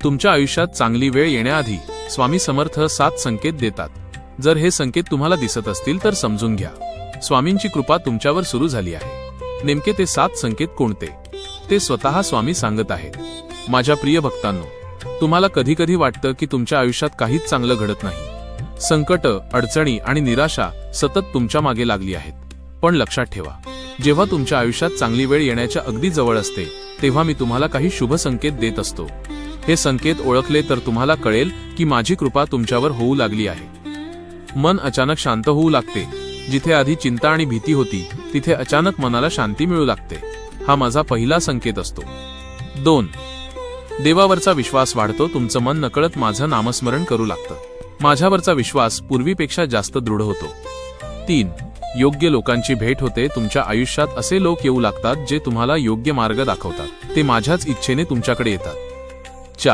तुमच्या आयुष्यात चांगली वेळ येण्याआधी स्वामी समर्थ 7 संकेत देतात. जर हे संकेत तुम्हाला दिसत असतील तर समजून घ्या, स्वामींची कृपा तुमच्यावर सुरू झाली आहे. नेमके ते 7 संकेत कोणते ते स्वतः स्वामी सांगत आहेत. माझ्या प्रिय भक्तांनो, तुम्हाला कधी कधी वाटतं की तुमच्या आयुष्यात काहीच चांगलं घडत नाही. संकट, अडचणी आणि निराशा सतत तुमच्या मागे लागली आहेत. पण लक्षात ठेवा, जेव्हा तुमच्या आयुष्यात चांगली वेळ येण्याच्या अगदी जवळ असते तेव्हा मी तुम्हाला काही शुभ संकेत देत असतो. हे संकेत ओळखले तर तुम्हाला कळेल की माझी कृपा तुमच्यावर होऊ लागली आहे. मन अचानक शांत होऊ लागते. जिथे आधी चिंता आणि भीती होती तिथे अचानक मनाला शांती मिळू लागते. हा माझा पहिला संकेत असतो. 2. देवावरचा विश्वास वाढतो. तुमचं मन नकळत माझं नामस्मरण करू लागतं. माझ्यावरचा विश्वास पूर्वीपेक्षा जास्त दृढ होतो. 3. योग्य लोकांची भेट होते. तुमच्या आयुष्यात असे लोक येऊ लागतात जे तुम्हाला योग्य मार्ग दाखवतात. ते माझ्याच इच्छेने तुमच्याकडे येतात. 4.